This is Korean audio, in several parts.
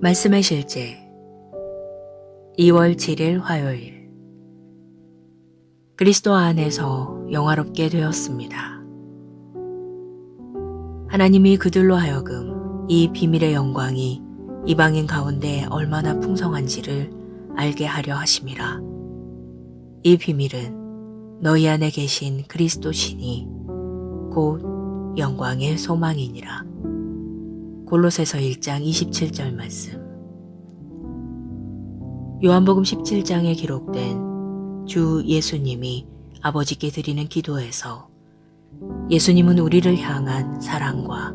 말씀의 실제 2월 7일 화요일 그리스도 안에서 영화롭게 되었습니다. 하나님이 그들로 하여금 이 비밀의 영광이 이방인 가운데 얼마나 풍성한지를 알게 하려 하심이라. 이 비밀은 너희 안에 계신 그리스도 신이 곧 영광의 소망이니라. 골로새서 1장 27절 말씀. 요한복음 17장에 기록된 주 예수님이 아버지께 드리는 기도에서 예수님은 우리를 향한 사랑과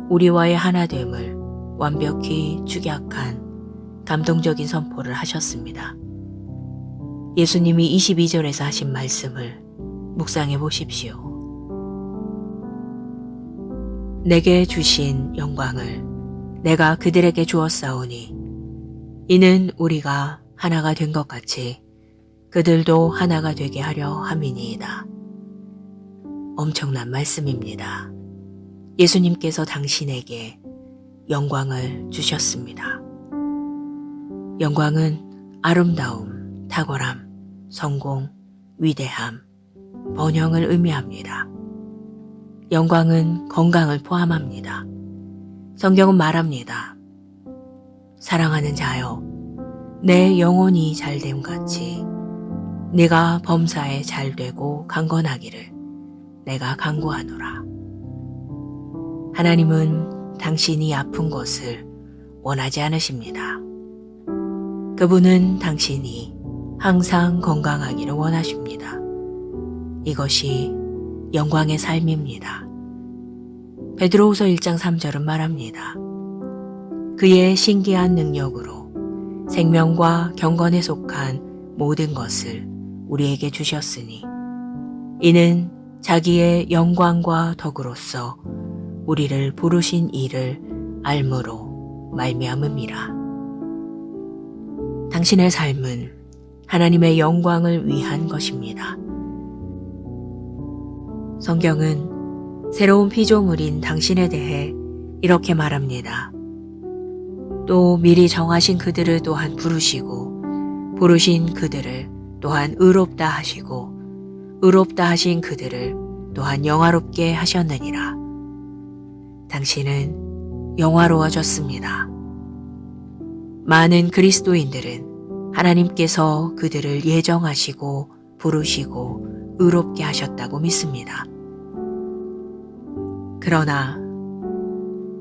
우리와의 하나됨을 완벽히 축약한 감동적인 선포를 하셨습니다. 예수님이 22절에서 하신 말씀을 묵상해 보십시오. 내게 주신 영광을 내가 그들에게 주었사오니 이는 우리가 하나가 된 것 같이 그들도 하나가 되게 하려 함이니이다. 엄청난 말씀입니다. 예수님께서 당신에게 영광을 주셨습니다. 영광은 아름다움, 탁월함, 성공, 위대함, 번영을 의미합니다. 영광은 건강을 포함합니다. 성경은 말합니다. 사랑하는 자여, 내 영혼이 잘됨 같이 네가 범사에 잘되고 강건하기를 내가 간구하노라. 하나님은 당신이 아픈 것을 원하지 않으십니다. 그분은 당신이 항상 건강하기를 원하십니다. 이것이 영광의 삶입니다. 베드로후서 1장 3절은 말합니다. 그의 신기한 능력으로 생명과 경건에 속한 모든 것을 우리에게 주셨으니 이는 자기의 영광과 덕으로서 우리를 부르신 이를 알므로 말미암음이라. 당신의 삶은 하나님의 영광을 위한 것입니다. 성경은 새로운 피조물인 당신에 대해 이렇게 말합니다. 또 미리 정하신 그들을 또한 부르시고 부르신 그들을 또한 의롭다 하시고 의롭다 하신 그들을 또한 영화롭게 하셨느니라. 당신은 영화로워졌습니다. 많은 그리스도인들은 하나님께서 그들을 예정하시고 부르시고 의롭게 하셨다고 믿습니다. 그러나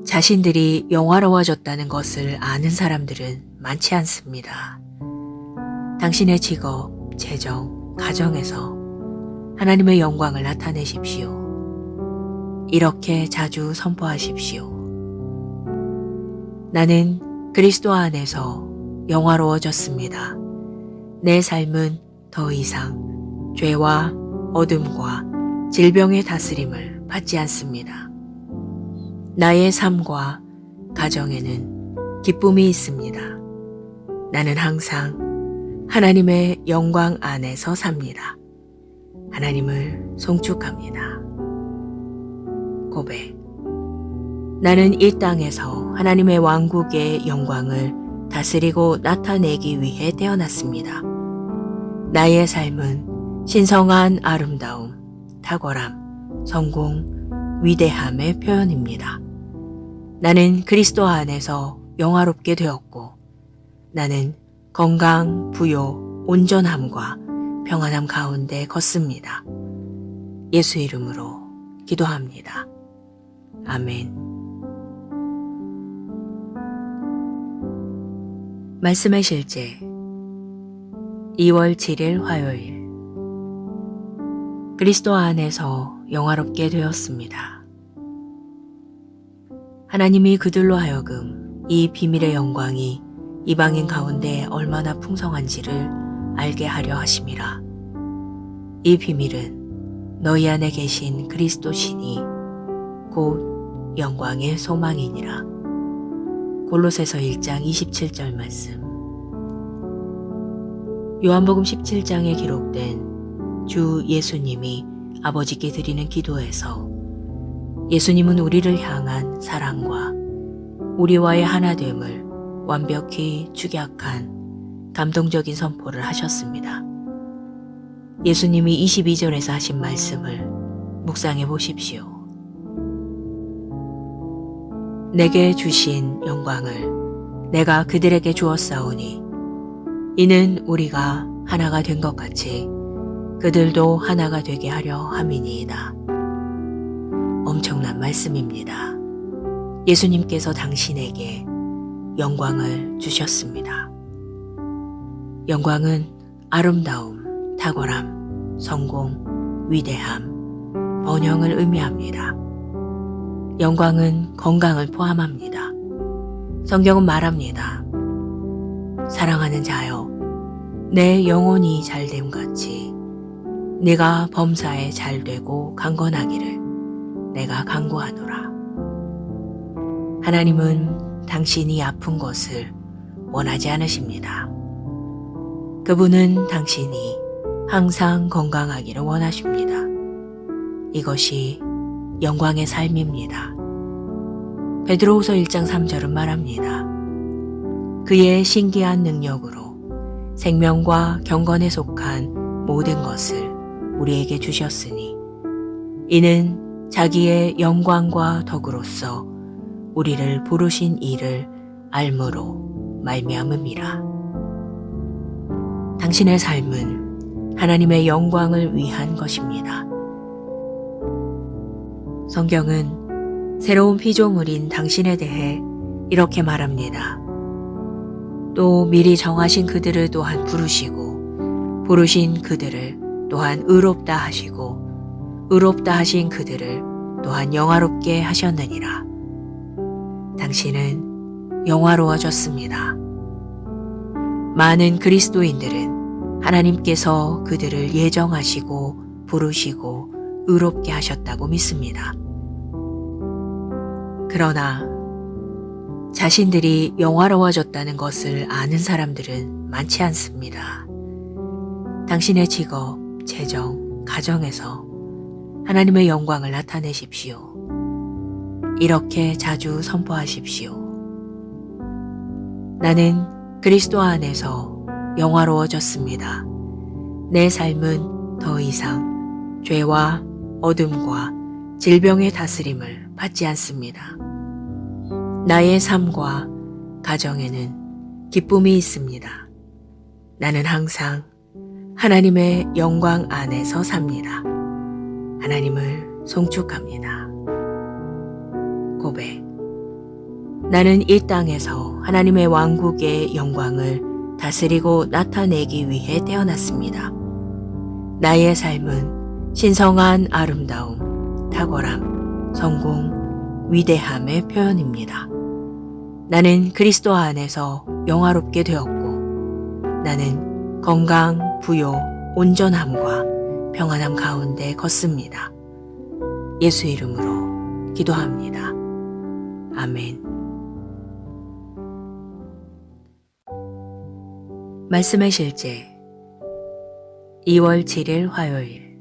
자신들이 영화로워졌다는 것을 아는 사람들은 많지 않습니다. 당신의 직업, 재정, 가정에서 하나님의 영광을 나타내십시오. 이렇게 자주 선포하십시오. 나는 그리스도 안에서 영화로워졌습니다. 내 삶은 더 이상 죄와 어둠과 질병의 다스림을 받지 않습니다. 나의 삶과 가정에는 기쁨이 있습니다. 나는 항상 하나님의 영광 안에서 삽니다. 하나님을 송축합니다. 고백. 나는 이 땅에서 하나님의 왕국의 영광을 다스리고 나타내기 위해 태어났습니다. 나의 삶은 신성한 아름다움, 탁월함, 성공, 위대함의 표현입니다. 나는 그리스도 안에서 영화롭게 되었고 나는 건강, 부요, 온전함과 평안함 가운데 걷습니다. 예수 이름으로 기도합니다. 아멘. 말씀의 실제 2월 7일 화요일 그리스도 안에서 영화롭게 되었습니다. 하나님이 그들로 하여금 이 비밀의 영광이 이방인 가운데 얼마나 풍성한지를 알게 하려 하심이라. 이 비밀은 너희 안에 계신 그리스도 신이 곧 영광의 소망이니라. 골로새서 1장 27절 말씀. 요한복음 17장에 기록된 주 예수님이 아버지께 드리는 기도에서 예수님은 우리를 향한 사랑과 우리와의 하나됨을 완벽히 축약한 감동적인 선포를 하셨습니다. 예수님이 22절에서 하신 말씀을 묵상해 보십시오. 내게 주신 영광을 내가 그들에게 주었사오니 이는 우리가 하나가 된 것 같이 그들도 하나가 되게 하려 함이니이다. 엄청난 말씀입니다. 예수님께서 당신에게 영광을 주셨습니다. 영광은 아름다움, 탁월함, 성공, 위대함, 번영을 의미합니다. 영광은 건강을 포함합니다. 성경은 말합니다. 사랑하는 자여, 내 영혼이 잘됨 같이 네가 범사에 잘되고 강건하기를 내가 간구하노라. 하나님은 당신이 아픈 것을 원하지 않으십니다. 그분은 당신이 항상 건강하기를 원하십니다. 이것이 영광의 삶입니다. 베드로후서 1장 3절은 말합니다. 그의 신기한 능력으로 생명과 경건에 속한 모든 것을 우리에게 주셨으니 이는 자기의 영광과 덕으로서 우리를 부르신 이를 알므로 말미암음이라. 당신의 삶은 하나님의 영광을 위한 것입니다. 성경은 새로운 피조물인 당신에 대해 이렇게 말합니다. 또 미리 정하신 그들을 또한 부르시고 부르신 그들을 또한 의롭다 하시고 의롭다 하신 그들을 또한 영화롭게 하셨느니라. 당신은 영화로워졌습니다. 많은 그리스도인들은 하나님께서 그들을 예정하시고 부르시고 의롭게 하셨다고 믿습니다. 그러나 자신들이 영화로워졌다는 것을 아는 사람들은 많지 않습니다. 당신의 직업, 재정, 가정에서 하나님의 영광을 나타내십시오. 이렇게 자주 선포하십시오. 나는 그리스도 안에서 영화로워졌습니다. 내 삶은 더 이상 죄와 어둠과 질병의 다스림을 받지 않습니다. 나의 삶과 가정에는 기쁨이 있습니다. 나는 항상 하나님의 영광 안에서 삽니다. 하나님을 송축합니다. 고백. 나는 이 땅에서 하나님의 왕국의 영광을 다스리고 나타내기 위해 태어났습니다. 나의 삶은 신성한 아름다움, 탁월함, 성공, 위대함의 표현입니다. 나는 그리스도 안에서 영화롭게 되었고 나는 건강, 부요, 온전함과 평안함 가운데 걷습니다. 예수 이름으로 기도합니다. 아멘. 말씀의 실제 2월 7일 화요일.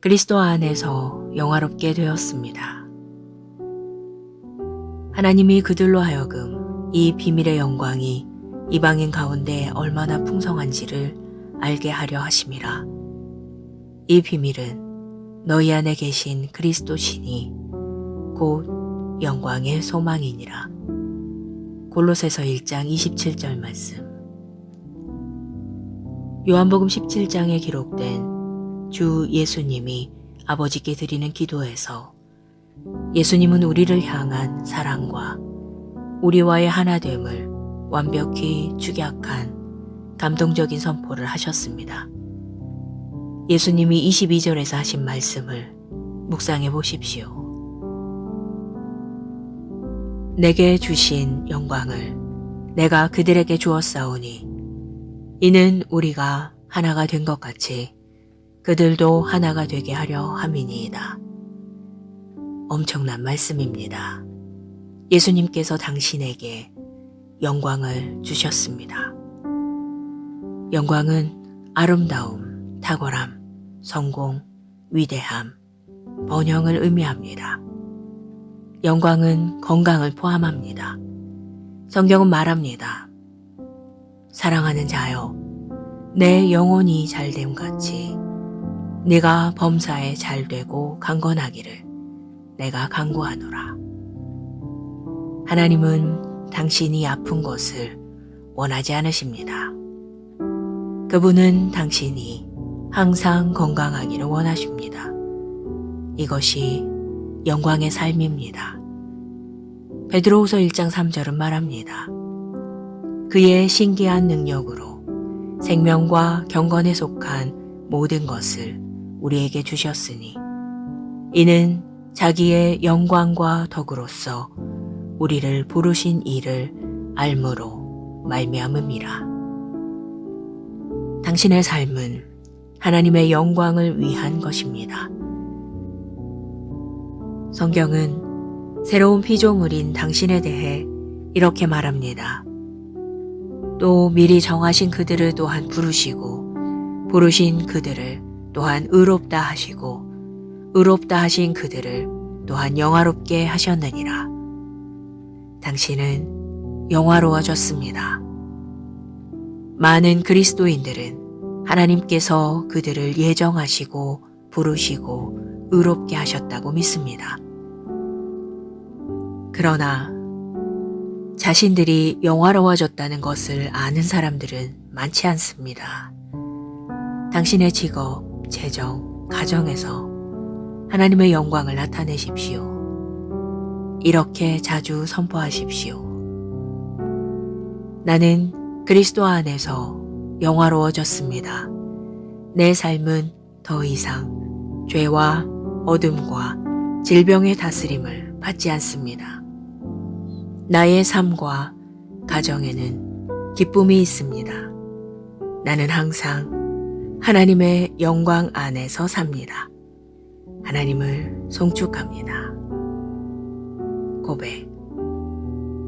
그리스도 안에서 영화롭게 되었습니다. 하나님이 그들로 하여금 이 비밀의 영광이 이방인 가운데 얼마나 풍성한지를 알게 하려 하심이라. 이 비밀은 너희 안에 계신 그리스도 신이 곧 영광의 소망이니라. 골로새서 1장 27절 말씀. 요한복음 17장에 기록된 주 예수님이 아버지께 드리는 기도에서 예수님은 우리를 향한 사랑과 우리와의 하나됨을 완벽히 축약한 감동적인 선포를 하셨습니다. 예수님이 22절에서 하신 말씀을 묵상해 보십시오. 내게 주신 영광을 내가 그들에게 주었사오니 이는 우리가 하나가 된 것 같이 그들도 하나가 되게 하려 함이니이다. 엄청난 말씀입니다. 예수님께서 당신에게 영광을 주셨습니다. 영광은 아름다움, 탁월함, 성공, 위대함, 번영을 의미합니다. 영광은 건강을 포함합니다. 성경은 말합니다. 사랑하는 자여, 내 영혼이 잘됨 같이 네가 범사에 잘되고 강건하기를 내가 간구하노라. 하나님은 당신이 아픈 것을 원하지 않으십니다. 그분은 당신이 항상 건강하기를 원하십니다. 이것이 영광의 삶입니다. 베드로후서 1장 3절은 말합니다. 그의 신기한 능력으로 생명과 경건에 속한 모든 것을 우리에게 주셨으니 이는 자기의 영광과 덕으로서 우리를 부르신 이를 알므로 말미암음이라. 당신의 삶은 하나님의 영광을 위한 것입니다. 성경은 새로운 피조물인 당신에 대해 이렇게 말합니다. 또 미리 정하신 그들을 또한 부르시고 부르신 그들을 또한 의롭다 하시고 의롭다 하신 그들을 또한 영화롭게 하셨느니라. 당신은 영화로워졌습니다. 많은 그리스도인들은 하나님께서 그들을 예정하시고 부르시고 의롭게 하셨다고 믿습니다. 그러나 자신들이 영화로워졌다는 것을 아는 사람들은 많지 않습니다. 당신의 직업, 재정, 가정에서 하나님의 영광을 나타내십시오. 이렇게 자주 선포하십시오. 나는 그리스도 안에서 영화로워졌습니다. 내 삶은 더 이상 죄와 어둠과 질병의 다스림을 받지 않습니다. 나의 삶과 가정에는 기쁨이 있습니다. 나는 항상 하나님의 영광 안에서 삽니다. 하나님을 송축합니다. 고백.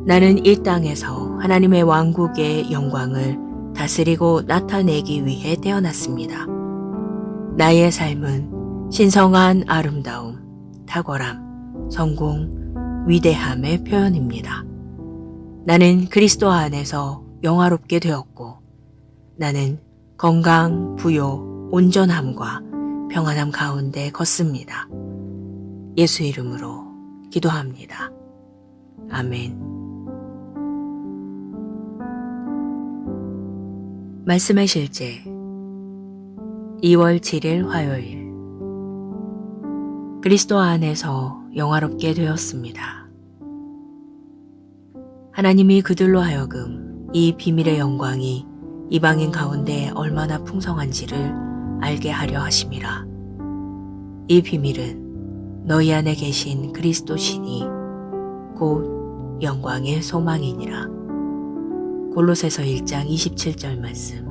나는 이 땅에서 하나님의 왕국의 영광을 다스리고 나타내기 위해 태어났습니다. 나의 삶은 신성한 아름다움, 탁월함, 성공, 위대함의 표현입니다. 나는 그리스도 안에서 영화롭게 되었고 나는 건강, 부요, 온전함과 평안함 가운데 걷습니다. 예수 이름으로 기도합니다. 아멘. 말씀의 실제 2월 7일 화요일 그리스도 안에서 영화롭게 되었습니다. 하나님이 그들로 하여금 이 비밀의 영광이 이방인 가운데 얼마나 풍성한지를 알게 하려 하심이라. 이 비밀은 너희 안에 계신 그리스도 신이 곧 영광의 소망이니라. 골로새서 1장 27절 말씀.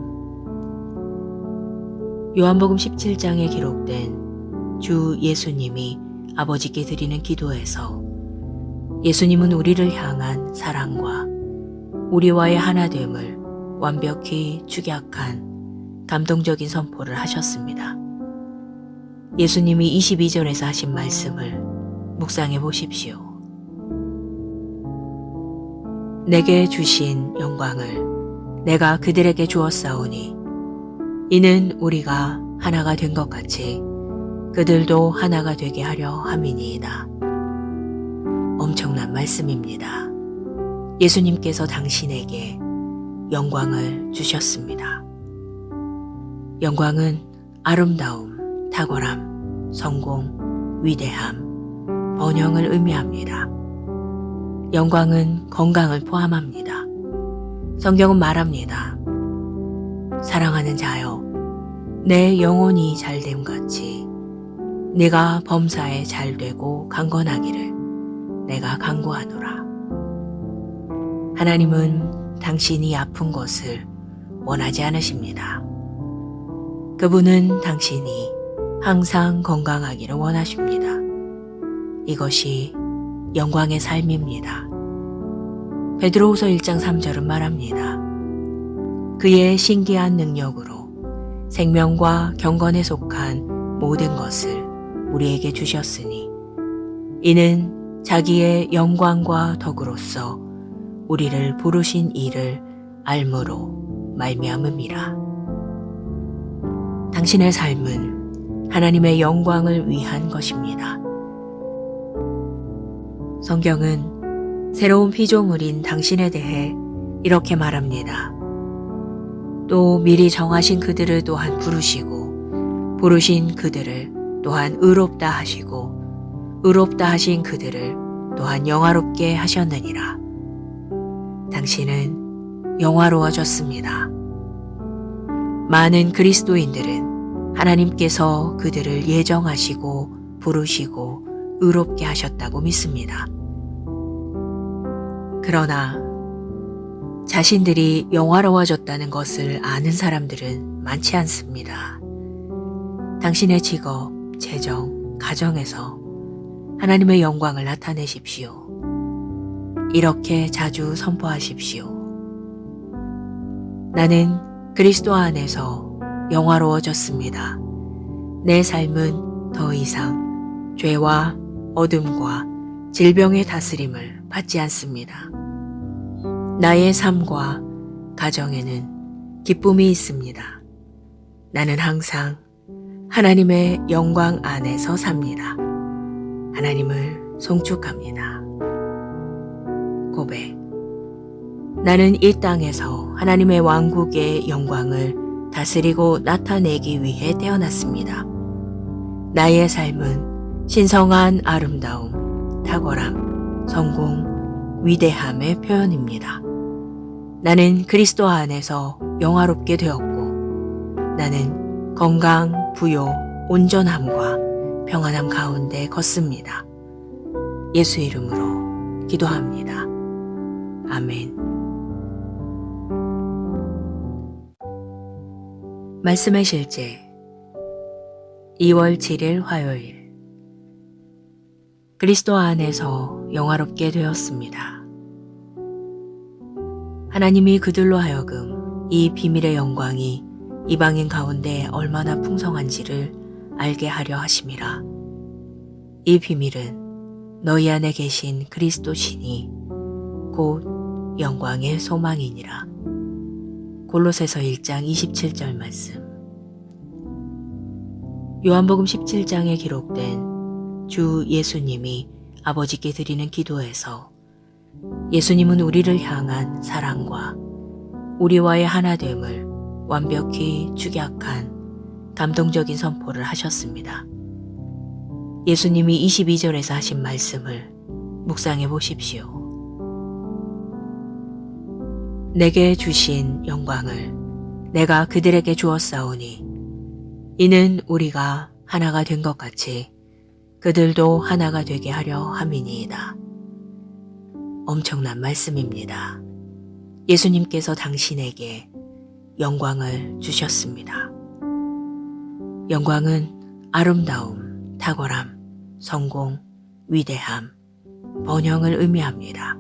요한복음 17장에 기록된 주 예수님이 아버지께 드리는 기도에서 예수님은 우리를 향한 사랑과 우리와의 하나됨을 완벽히 축약한 감동적인 선포를 하셨습니다. 예수님이 22절에서 하신 말씀을 묵상해 보십시오. 내게 주신 영광을 내가 그들에게 주었사오니 이는 우리가 하나가 된 것 같이 그들도 하나가 되게 하려 함이니이다. 엄청난 말씀입니다. 예수님께서 당신에게 영광을 주셨습니다. 영광은 아름다움, 탁월함, 성공, 위대함, 번영을 의미합니다. 영광은 건강을 포함합니다. 성경은 말합니다. 사랑하는 자여, 내 영혼이 잘됨 같이 네가 범사에 잘되고 강건하기를 내가 간구하노라. 하나님은 당신이 아픈 것을 원하지 않으십니다. 그분은 당신이 항상 건강하기를 원하십니다. 이것이 영광의 삶입니다. 베드로후서 1장 3절은 말합니다. 그의 신기한 능력으로 생명과 경건에 속한 모든 것을 우리에게 주셨으니 이는 자기의 영광과 덕으로서 우리를 부르신 이를 알므로 말미암음이라. 당신의 삶은 하나님의 영광을 위한 것입니다. 성경은 새로운 피조물인 당신에 대해 이렇게 말합니다. 또 미리 정하신 그들을 또한 부르시고 부르신 그들을 또한 의롭다 하시고 의롭다 하신 그들을 또한 영화롭게 하셨느니라. 당신은 영화로워졌습니다. 많은 그리스도인들은 하나님께서 그들을 예정하시고 부르시고 의롭게 하셨다고 믿습니다. 그러나 자신들이 영화로워졌다는 것을 아는 사람들은 많지 않습니다. 당신의 직업, 재정, 가정에서 하나님의 영광을 나타내십시오. 이렇게 자주 선포하십시오. 나는 그리스도 안에서 영화로워졌습니다. 내 삶은 더 이상 죄와 어둠과 질병의 다스림을 받지 않습니다. 나의 삶과 가정에는 기쁨이 있습니다. 나는 항상 하나님의 영광 안에서 삽니다. 하나님을 송축합니다. 고백. 나는 이 땅에서 하나님의 왕국의 영광을 다스리고 나타내기 위해 태어났습니다. 나의 삶은 신성한 아름다움, 탁월함, 성공, 위대함의 표현입니다. 나는 그리스도 안에서 영화롭게 되었고, 나는 건강, 부요, 온전함과 평안함 가운데 걷습니다. 예수 이름으로 기도합니다. 아멘. 말씀의 실제 2월 7일 화요일. 그리스도 안에서 영화롭게 되었습니다. 하나님이 그들로 하여금 이 비밀의 영광이 이방인 가운데 얼마나 풍성한지를 알게 하려 하심이라. 이 비밀은 너희 안에 계신 그리스도 신이 곧 영광의 소망이니라. 골로새서 1장 27절 말씀. 요한복음 17장에 기록된 주 예수님이 아버지께 드리는 기도에서 예수님은 우리를 향한 사랑과 우리와의 하나됨을 완벽히 축약한 감동적인 선포를 하셨습니다. 예수님이 22절에서 하신 말씀을 묵상해 보십시오. 내게 주신 영광을 내가 그들에게 주었사오니 이는 우리가 하나가 된 것 같이 그들도 하나가 되게 하려 함이니이다. 엄청난 말씀입니다. 예수님께서 당신에게 영광을 주셨습니다. 영광은 아름다움, 탁월함, 성공, 위대함, 번영을 의미합니다.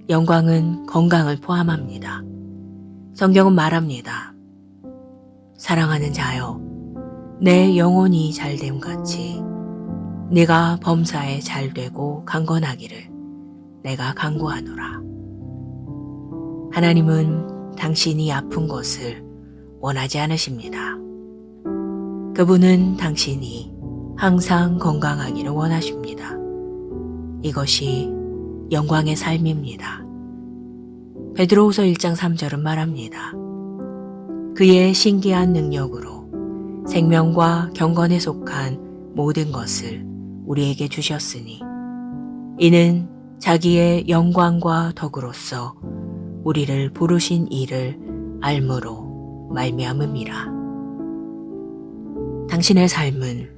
영광은 건강을 포함합니다. 성경은 말합니다. 사랑하는 자여, 내 영혼이 잘됨 같이 네가 범사에 잘되고 강건하기를 내가 간구하노라. 하나님은 당신이 아픈 것을 원하지 않으십니다. 그분은 당신이 항상 건강하기를 원하십니다. 이것이 영광의 삶입니다. 베드로후서 1장 3절은 말합니다. 그의 신기한 능력으로 생명과 경건에 속한 모든 것을 우리에게 주셨으니 이는 자기의 영광과 덕으로서 우리를 부르신 이를 알므로 말미암음이라. 당신의 삶은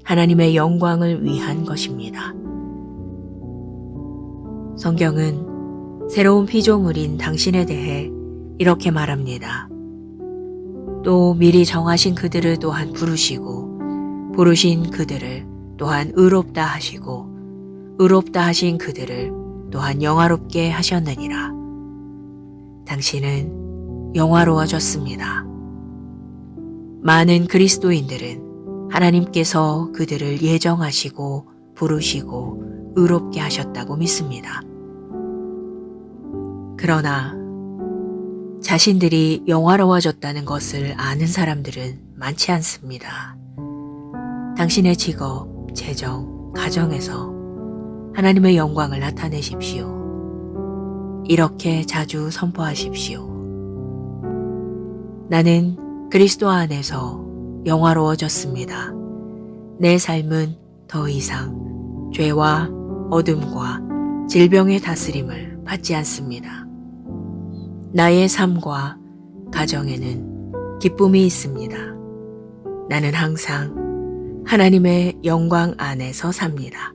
하나님의 영광을 위한 것입니다. 성경은 새로운 피조물인 당신에 대해 이렇게 말합니다. 또 미리 정하신 그들을 또한 부르시고 부르신 그들을 또한 의롭다 하시고 의롭다 하신 그들을 또한 영화롭게 하셨느니라. 당신은 영화로워졌습니다. 많은 그리스도인들은 하나님께서 그들을 예정하시고 부르시고 의롭게 하셨다고 믿습니다. 그러나 자신들이 영화로워졌다는 것을 아는 사람들은 많지 않습니다. 당신의 직업, 재정, 가정에서 하나님의 영광을 나타내십시오. 이렇게 자주 선포하십시오. 나는 그리스도 안에서 영화로워졌습니다. 내 삶은 더 이상 죄와 어둠과 질병의 다스림을 받지 않습니다. 나의 삶과 가정에는 기쁨이 있습니다. 나는 항상 하나님의 영광 안에서 삽니다.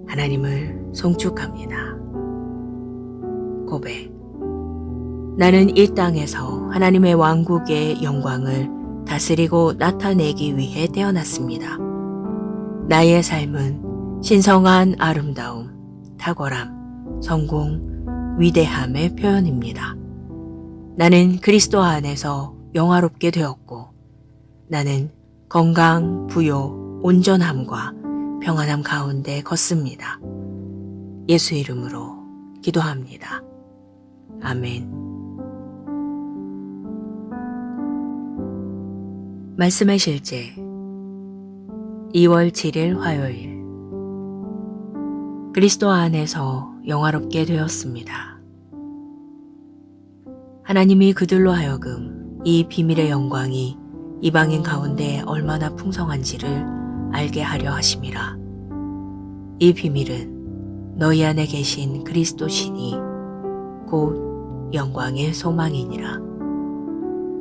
하나님을 송축합니다. 고백. 나는 이 땅에서 하나님의 왕국의 영광을 다스리고 나타내기 위해 태어났습니다. 나의 삶은 신성한 아름다움, 탁월함, 성공, 위대함의 표현입니다. 나는 그리스도 안에서 영화롭게 되었고, 나는 건강, 부요, 온전함과 평안함 가운데 걷습니다. 예수 이름으로 기도합니다. 아멘. 말씀의 실제 2월 7일 화요일. 그리스도 안에서 영화롭게 되었습니다. 하나님이 그들로 하여금 이 비밀의 영광이 이방인 가운데 얼마나 풍성한지를 알게 하려 하심이라. 이 비밀은 너희 안에 계신 그리스도 신이 곧 영광의 소망이니라.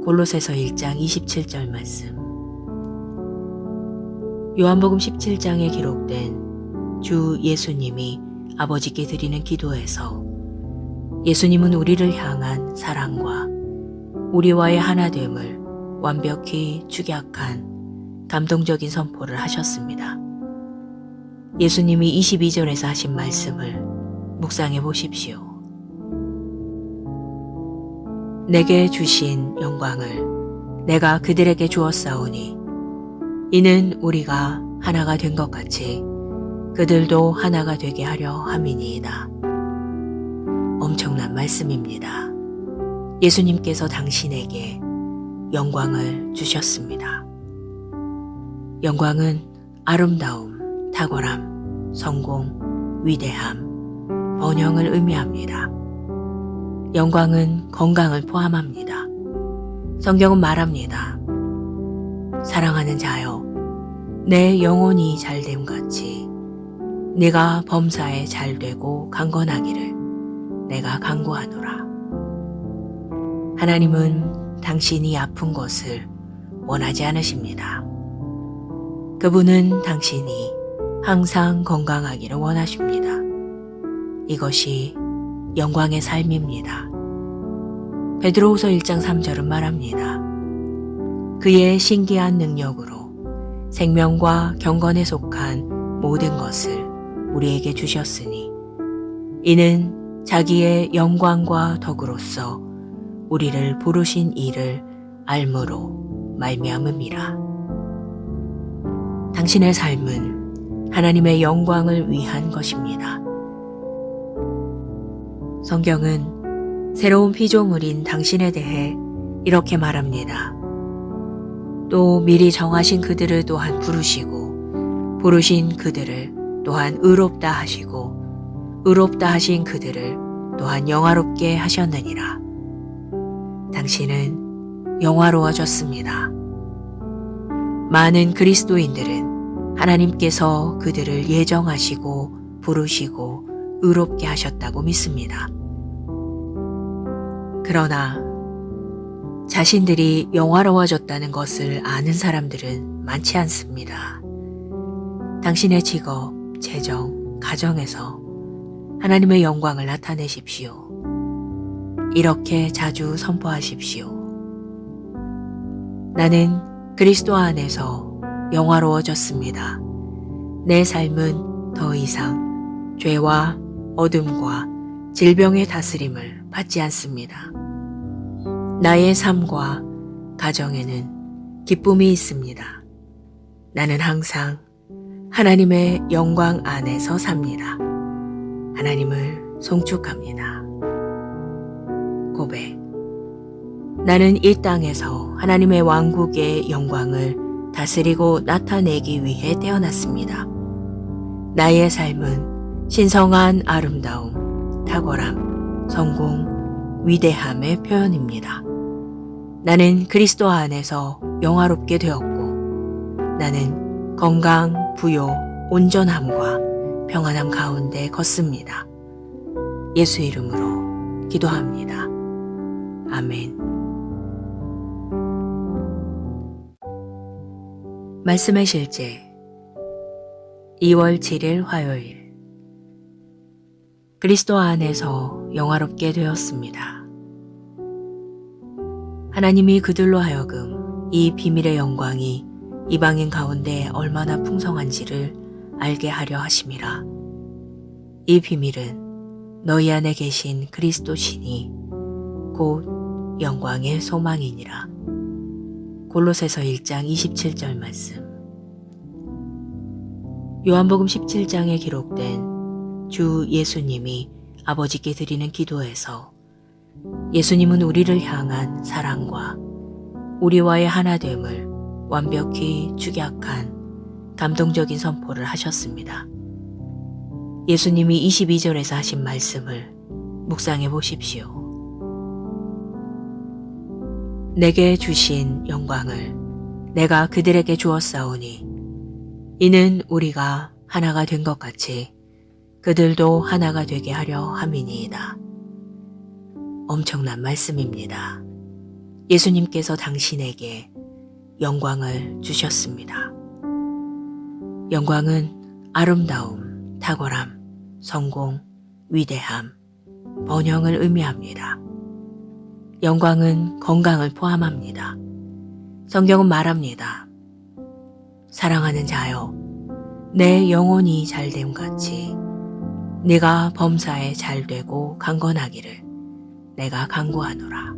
골로새서 1장 27절 말씀. 요한복음 17장에 기록된 주 예수님이 아버지께 드리는 기도에서 예수님은 우리를 향한 사랑과 우리와의 하나됨을 완벽히 축약한 감동적인 선포를 하셨습니다. 예수님이 22절에서 하신 말씀을 묵상해 보십시오. 내게 주신 영광을 내가 그들에게 주었사오니 이는 우리가 하나가 된 것 같이 그들도 하나가 되게 하려 함이니이다. 엄청난 말씀입니다. 예수님께서 당신에게 영광을 주셨습니다. 영광은 아름다움, 탁월함, 성공, 위대함, 번영을 의미합니다. 영광은 건강을 포함합니다. 성경은 말합니다. 사랑하는 자여, 내 영혼이 잘됨 같이 네가 범사에 잘되고 강건하기를 내가 간구하노라. 하나님은 당신이 아픈 것을 원하지 않으십니다. 그분은 당신이 항상 건강하기를 원하십니다. 이것이 영광의 삶입니다. 베드로후서 1장 3절은 말합니다. 그의 신기한 능력으로 생명과 경건에 속한 모든 것을 우리에게 주셨으니 이는 자기의 영광과 덕으로서 우리를 부르신 이를 알므로 말미암음이라. 당신의 삶은 하나님의 영광을 위한 것입니다. 성경은 새로운 피조물인 당신에 대해 이렇게 말합니다. 또 미리 정하신 그들을 또한 부르시고 부르신 그들을 또한 의롭다 하시고 의롭다 하신 그들을 또한 영화롭게 하셨느니라. 당신은 영화로워졌습니다. 많은 그리스도인들은 하나님께서 그들을 예정하시고 부르시고 의롭게 하셨다고 믿습니다. 그러나 자신들이 영화로워졌다는 것을 아는 사람들은 많지 않습니다. 당신의 직업, 재정, 가정에서 하나님의 영광을 나타내십시오. 이렇게 자주 선포하십시오. 나는 그리스도 안에서 영화로워졌습니다. 내 삶은 더 이상 죄와 어둠과 질병의 다스림을 받지 않습니다. 나의 삶과 가정에는 기쁨이 있습니다. 나는 항상 하나님의 영광 안에서 삽니다. 하나님을 송축합니다. 고백. 나는 이 땅에서 하나님의 왕국의 영광을 다스리고 나타내기 위해 태어났습니다. 나의 삶은 신성한 아름다움, 탁월함, 성공, 위대함의 표현입니다. 나는 그리스도 안에서 영화롭게 되었고, 나는 건강, 부요, 온전함과 평안함 가운데 걷습니다. 예수 이름으로 기도합니다. 아멘. 말씀의 실제 2월 7일 화요일. 그리스도 안에서 영화롭게 되었습니다. 하나님이 그들로 하여금 이 비밀의 영광이 이방인 가운데 얼마나 풍성한지를 알게 하려 하심이라. 이 비밀은 너희 안에 계신 그리스도 신이 곧 영광의 소망이니라. 골로새서 1장 27절 말씀. 요한복음 17장에 기록된 주 예수님이 아버지께 드리는 기도에서 예수님은 우리를 향한 사랑과 우리와의 하나됨을 완벽히 축약한 감동적인 선포를 하셨습니다. 예수님이 22절에서 하신 말씀을 묵상해 보십시오. 내게 주신 영광을 내가 그들에게 주었사오니 이는 우리가 하나가 된 것 같이 그들도 하나가 되게 하려 함이니이다. 엄청난 말씀입니다. 예수님께서 당신에게 영광을 주셨습니다. 영광은 아름다움, 탁월함, 성공, 위대함, 번영을 의미합니다. 영광은 건강을 포함합니다. 성경은 말합니다. 사랑하는 자여, 내 영혼이 잘됨 같이 네가 범사에 잘되고 강건하기를 내가 간구하노라.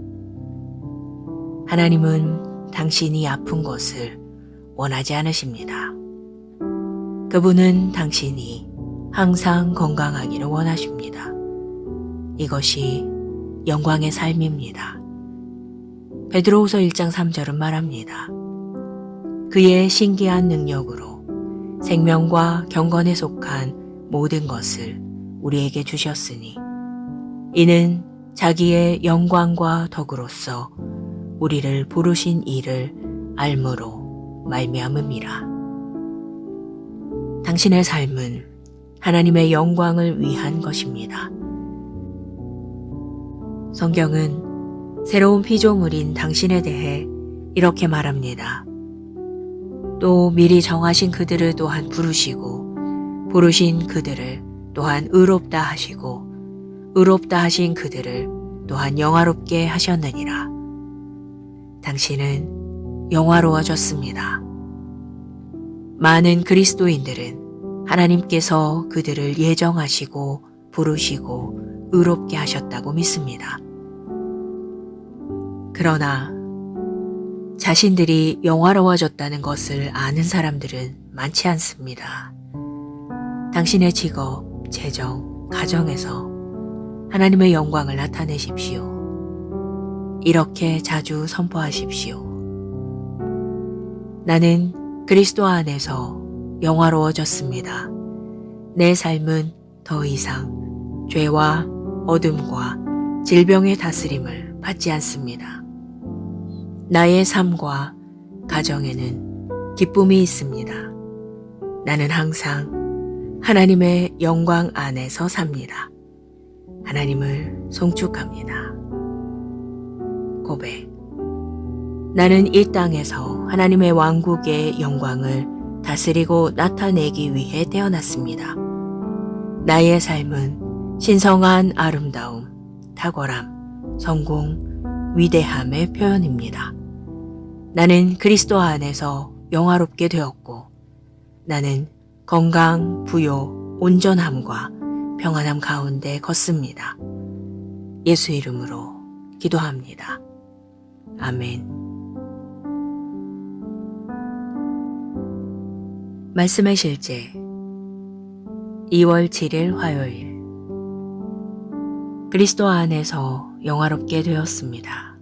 하나님은 당신이 아픈 것을 원하지 않으십니다. 그분은 당신이 항상 건강하기를 원하십니다. 이것이 영광의 삶입니다. 베드로후서 1장 3절은 말합니다. 그의 신기한 능력으로 생명과 경건에 속한 모든 것을 우리에게 주셨으니 이는 자기의 영광과 덕으로서 우리를 부르신 이를 알므로 말미암음이라. 당신의 삶은 하나님의 영광을 위한 것입니다. 성경은 새로운 피조물인 당신에 대해 이렇게 말합니다. 또 미리 정하신 그들을 또한 부르시고 부르신 그들을 또한 의롭다 하시고 의롭다 하신 그들을 또한 영화롭게 하셨느니라. 당신은 영화로워졌습니다. 많은 그리스도인들은 하나님께서 그들을 예정하시고 부르시고 의롭게 하셨다고 믿습니다. 그러나 자신들이 영화로워졌다는 것을 아는 사람들은 많지 않습니다. 당신의 직업, 재정, 가정에서 하나님의 영광을 나타내십시오. 이렇게 자주 선포하십시오. 나는 그리스도 안에서 영화로워졌습니다. 내 삶은 더 이상 죄와 어둠과 질병의 다스림을 받지 않습니다. 나의 삶과 가정에는 기쁨이 있습니다. 나는 항상 하나님의 영광 안에서 삽니다. 하나님을 송축합니다. 고백. 나는 이 땅에서 하나님의 왕국의 영광을 다스리고 나타내기 위해 태어났습니다. 나의 삶은 신성한 아름다움, 탁월함, 성공, 위대함의 표현입니다. 나는 그리스도 안에서 영화롭게 되었고, 나는 건강, 부요, 온전함과 평안함 가운데 걷습니다. 예수 이름으로 기도합니다. 아멘. 말씀의 실제 2월 7일 화요일. 그리스도 안에서 영화롭게 되었습니다.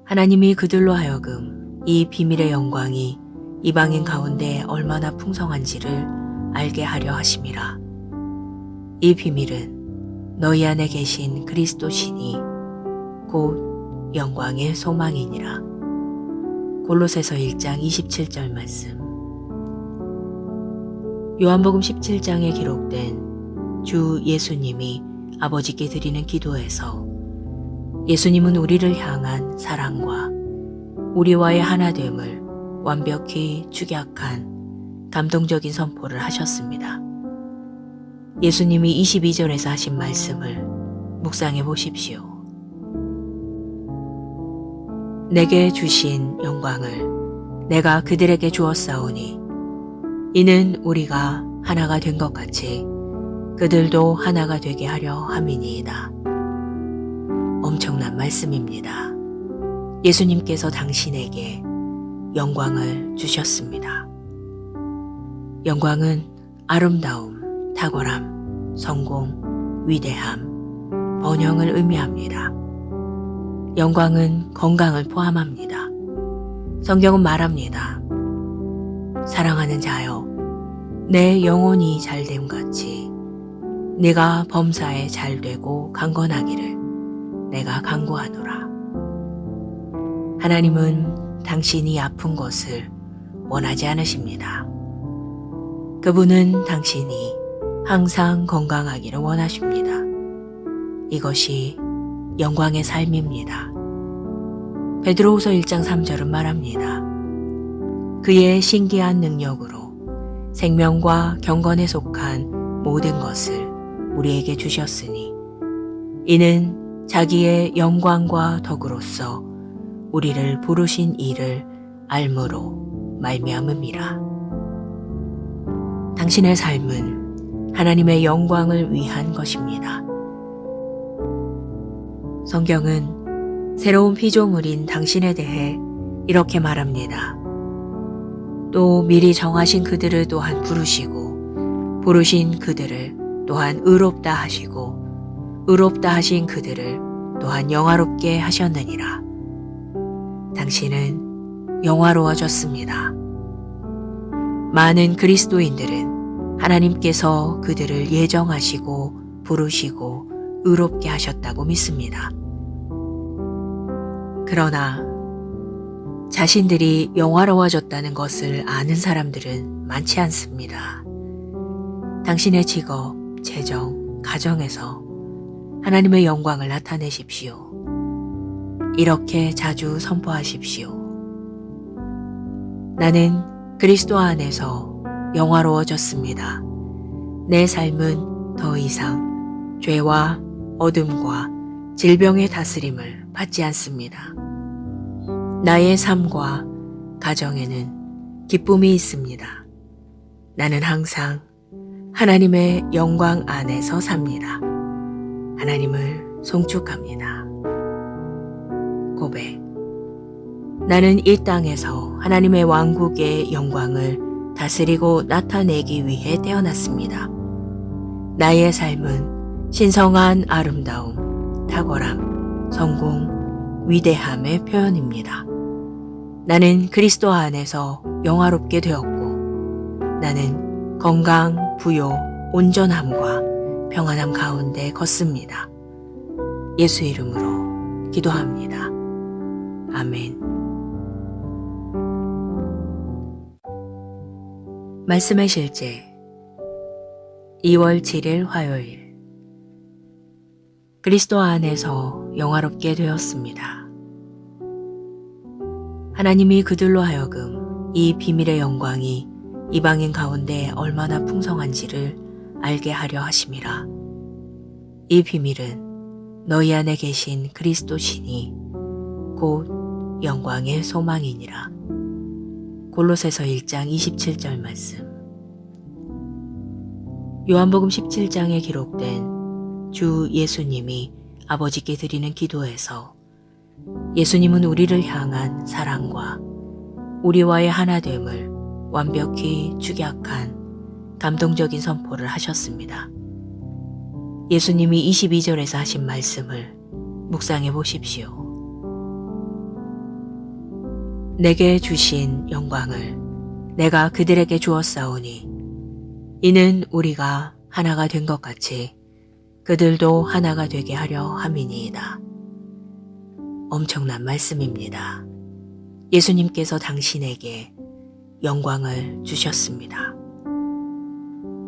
하나님이 그들로 하여금 이 비밀의 영광이 이방인 가운데 얼마나 풍성한지를 알게 하려 하심이라. 이 비밀은 너희 안에 계신 그리스도 신이 곧 영광의 소망이니라. 골로새서 1장 27절 말씀. 요한복음 17장에 기록된 주 예수님이 아버지께 드리는 기도에서 예수님은 우리를 향한 사랑과 우리와의 하나됨을 완벽히 축약한 감동적인 선포를 하셨습니다. 예수님이 22절에서 하신 말씀을 묵상해 보십시오. 내게 주신 영광을 내가 그들에게 주었사오니 이는 우리가 하나가 된 것 같이 그들도 하나가 되게 하려 함이니이다. 엄청난 말씀입니다. 예수님께서 당신에게 영광을 주셨습니다. 영광은 아름다움, 탁월함, 성공, 위대함, 번영을 의미합니다. 영광은 건강을 포함합니다. 성경은 말합니다. 사랑하는 자여, 내 영혼이 잘됨 같이 네가 범사에 잘되고 강건하기를 내가 간구하노라. 하나님은 당신이 아픈 것을 원하지 않으십니다. 그분은 당신이 항상 건강하기를 원하십니다. 이것이 영광의 삶입니다. 베드로후서 1장 3절은 말합니다. 그의 신기한 능력으로 생명과 경건에 속한 모든 것을 우리에게 주셨으니 이는 자기의 영광과 덕으로서 우리를 부르신 이를 알므로 말미암음이라. 당신의 삶은 하나님의 영광을 위한 것입니다. 성경은 새로운 피조물인 당신에 대해 이렇게 말합니다. 또 미리 정하신 그들을 또한 부르시고 부르신 그들을 또한 의롭다 하시고 의롭다 하신 그들을 또한 영화롭게 하셨느니라. 당신은 영화로워졌습니다. 많은 그리스도인들은 하나님께서 그들을 예정하시고 부르시고 의롭게 하셨다고 믿습니다. 그러나 자신들이 영화로워졌다는 것을 아는 사람들은 많지 않습니다. 당신의 직업, 재정, 가정에서 하나님의 영광을 나타내십시오. 이렇게 자주 선포하십시오. 나는 그리스도 안에서 영화로워졌습니다. 내 삶은 더 이상 죄와 어둠과 질병의 다스림을 받지 않습니다. 나의 삶과 가정에는 기쁨이 있습니다. 나는 항상 하나님의 영광 안에서 삽니다. 하나님을 송축합니다. 고백. 나는 이 땅에서 하나님의 왕국의 영광을 다스리고 나타내기 위해 태어났습니다. 나의 삶은 신성한 아름다움, 탁월함, 성공, 위대함의 표현입니다. 나는 그리스도 안에서 영화롭게 되었고 나는 건강, 부요, 온전함과 평안함 가운데 걷습니다. 예수 이름으로 기도합니다. 아멘. 말씀의 실제 2월 7일 화요일. 그리스도 안에서 영화롭게 되었습니다. 하나님이 그들로 하여금 이 비밀의 영광이 이방인 가운데 얼마나 풍성한지를 알게 하려 하심이라. 이 비밀은 너희 안에 계신 그리스도 신이 곧 영광의 소망이니라. 골로새서 1장 27절 말씀. 요한복음 17장에 기록된 주 예수님이 아버지께 드리는 기도에서 예수님은 우리를 향한 사랑과 우리와의 하나됨을 완벽히 축약한 감동적인 선포를 하셨습니다. 예수님이 22절에서 하신 말씀을 묵상해 보십시오. 내게 주신 영광을 내가 그들에게 주었사오니 이는 우리가 하나가 된 것 같이 그들도 하나가 되게 하려 함이니이다. 엄청난 말씀입니다. 예수님께서 당신에게 영광을 주셨습니다.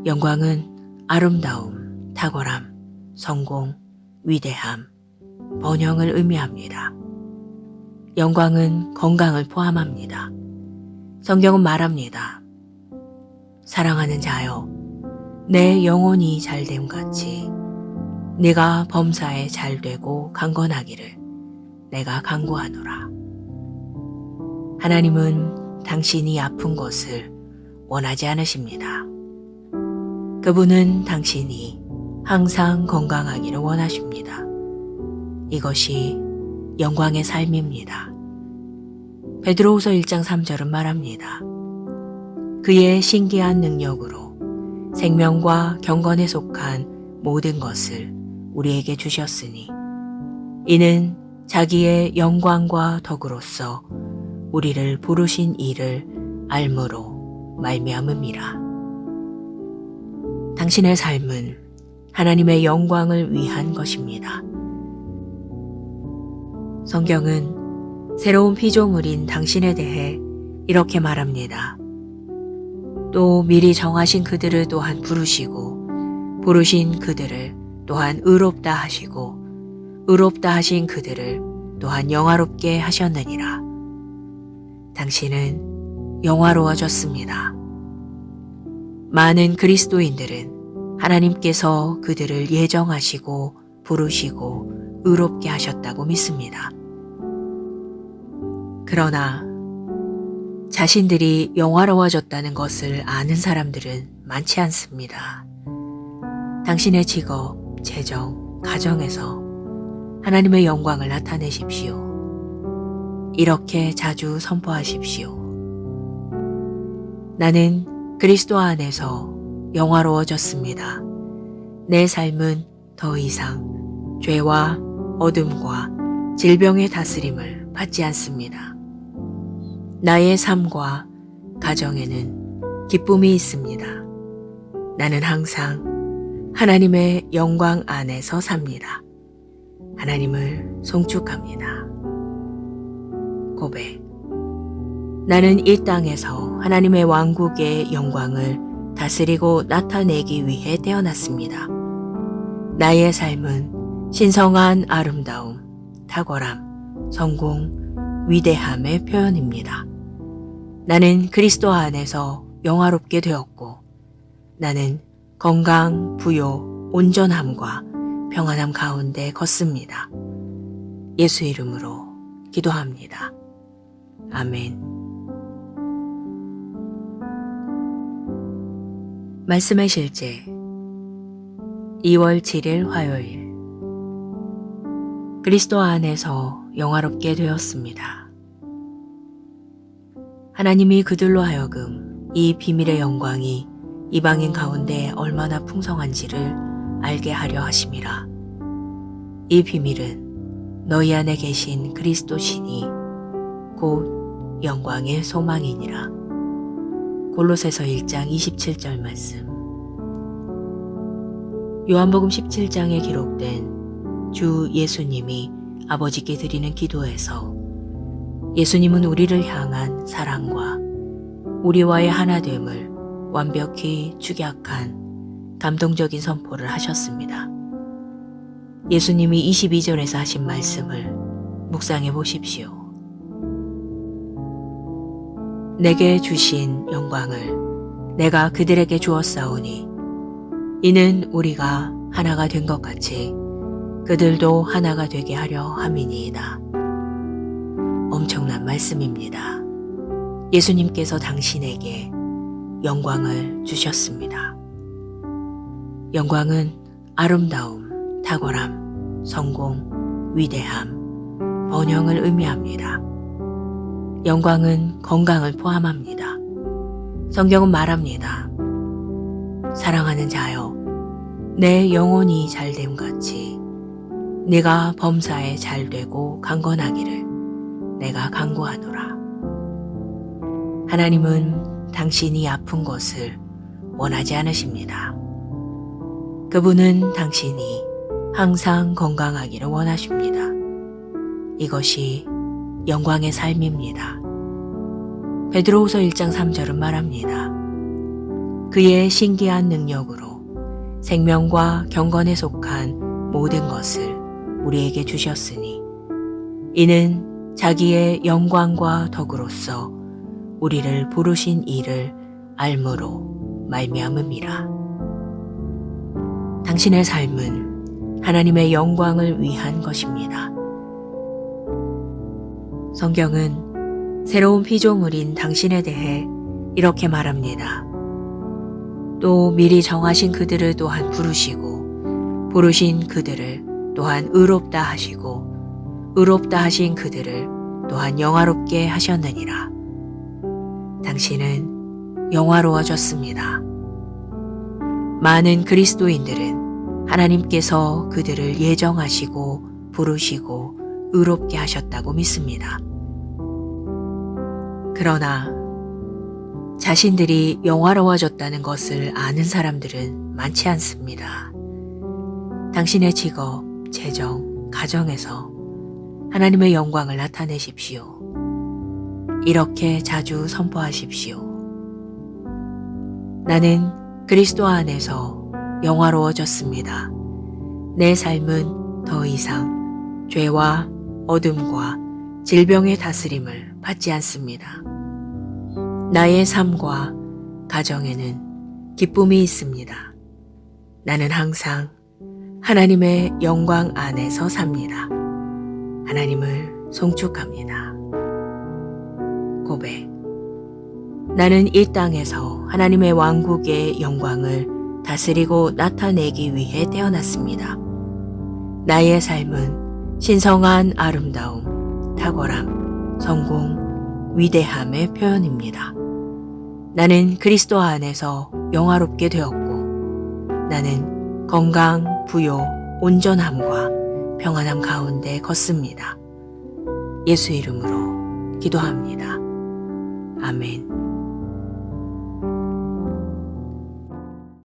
영광은 아름다움, 탁월함, 성공, 위대함, 번영을 의미합니다. 영광은 건강을 포함합니다. 성경은 말합니다. 사랑하는 자여, 내 영혼이 잘됨 같이 네가 범사에 잘되고 강건하기를 내가 간구하노라. 하나님은 당신이 아픈 것을 원하지 않으십니다. 그분은 당신이 항상 건강하기를 원하십니다. 이것이 영광의 삶입니다. 베드로후서 1장 3절은 말합니다. 그의 신기한 능력으로 생명과 경건에 속한 모든 것을 우리에게 주셨으니 이는 자기의 영광과 덕으로서 우리를 부르신 이를 알므로 말미암음이라. 당신의 삶은 하나님의 영광을 위한 것입니다. 성경은 새로운 피조물인 당신에 대해 이렇게 말합니다. 또 미리 정하신 그들을 또한 부르시고 부르신 그들을 또한 의롭다 하시고 의롭다 하신 그들을 또한 영화롭게 하셨느니라. 당신은 영화로워졌습니다. 많은 그리스도인들은 하나님께서 그들을 예정하시고 부르시고 의롭게 하셨다고 믿습니다. 그러나 자신들이 영화로워졌다는 것을 아는 사람들은 많지 않습니다. 당신의 직업, 재정, 가정에서 하나님의 영광을 나타내십시오. 이렇게 자주 선포하십시오. 나는 그리스도 안에서 영화로워졌습니다. 내 삶은 더 이상 죄와 어둠과 질병의 다스림을 받지 않습니다. 나의 삶과 가정에는 기쁨이 있습니다. 나는 항상 하나님의 영광 안에서 삽니다. 하나님을 송축합니다. 고백. 나는 이 땅에서 하나님의 왕국의 영광을 다스리고 나타내기 위해 태어났습니다. 나의 삶은 신성한 아름다움, 탁월함, 성공, 위대함의 표현입니다. 나는 그리스도 안에서 영화롭게 되었고 나는 건강, 부요, 온전함과 평안함 가운데 걷습니다. 예수 이름으로 기도합니다. 아멘. 말씀의 실제 2월 7일 화요일 그리스도 안에서 영화롭게 되었습니다. 하나님이 그들로 하여금 이 비밀의 영광이 이방인 가운데 얼마나 풍성한지를 알게 하려 하심이라. 이 비밀은 너희 안에 계신 그리스도 신이 곧 영광의 소망이니라. 골로새서 1장 27절 말씀. 요한복음 17장에 기록된 주 예수님이 아버지께 드리는 기도에서 예수님은 우리를 향한 사랑과 우리와의 하나됨을 완벽히 축약한 감동적인 선포를 하셨습니다. 예수님이 22절에서 하신 말씀을 묵상해 보십시오. 내게 주신 영광을 내가 그들에게 주었사오니 이는 우리가 하나가 된 것 같이 그들도 하나가 되게 하려 함이니이다. 엄청난 말씀입니다. 예수님께서 당신에게 영광을 주셨습니다. 영광은 아름다움, 탁월함, 성공, 위대함, 번영을 의미합니다. 영광은 건강을 포함합니다. 성경은 말합니다. 사랑하는 자여, 내 영혼이 잘됨 같이 네가 범사에 잘되고 강건하기를 내가 간구하노라. 하나님은 당신이 아픈 것을 원하지 않으십니다. 그분은 당신이 항상 건강하기를 원하십니다. 이것이 영광의 삶입니다. 베드로후서 1장 3절은 말합니다. 그의 신기한 능력으로 생명과 경건에 속한 모든 것을 우리에게 주셨으니 이는 자기의 영광과 덕으로서 우리를 부르신 이를 알므로 말미암음이라. 당신의 삶은 하나님의 영광을 위한 것입니다. 성경은 새로운 피조물인 당신에 대해 이렇게 말합니다. 또 미리 정하신 그들을 또한 부르시고 부르신 그들을 또한 의롭다 하시고 의롭다 하신 그들을 또한 영화롭게 하셨느니라. 당신은 영화로워졌습니다. 많은 그리스도인들은 하나님께서 그들을 예정하시고 부르시고 의롭게 하셨다고 믿습니다. 그러나 자신들이 영화로워졌다는 것을 아는 사람들은 많지 않습니다. 당신의 직업, 재정, 가정에서 하나님의 영광을 나타내십시오. 이렇게 자주 선포하십시오. 나는 그리스도 안에서 영화로워졌습니다. 내 삶은 더 이상 죄와 어둠과 질병의 다스림을 받지 않습니다. 나의 삶과 가정에는 기쁨이 있습니다. 나는 항상 하나님의 영광 안에서 삽니다. 하나님을 송축합니다. 고백. 나는 이 땅에서 하나님의 왕국의 영광을 다스리고 나타내기 위해 태어났습니다. 나의 삶은 신성한 아름다움, 탁월함, 성공, 위대함의 표현입니다. 나는 그리스도 안에서 영화롭게 되었고 나는 건강, 부요, 온전함과 평안함 가운데 걷습니다. 예수 이름으로 기도합니다. 아멘.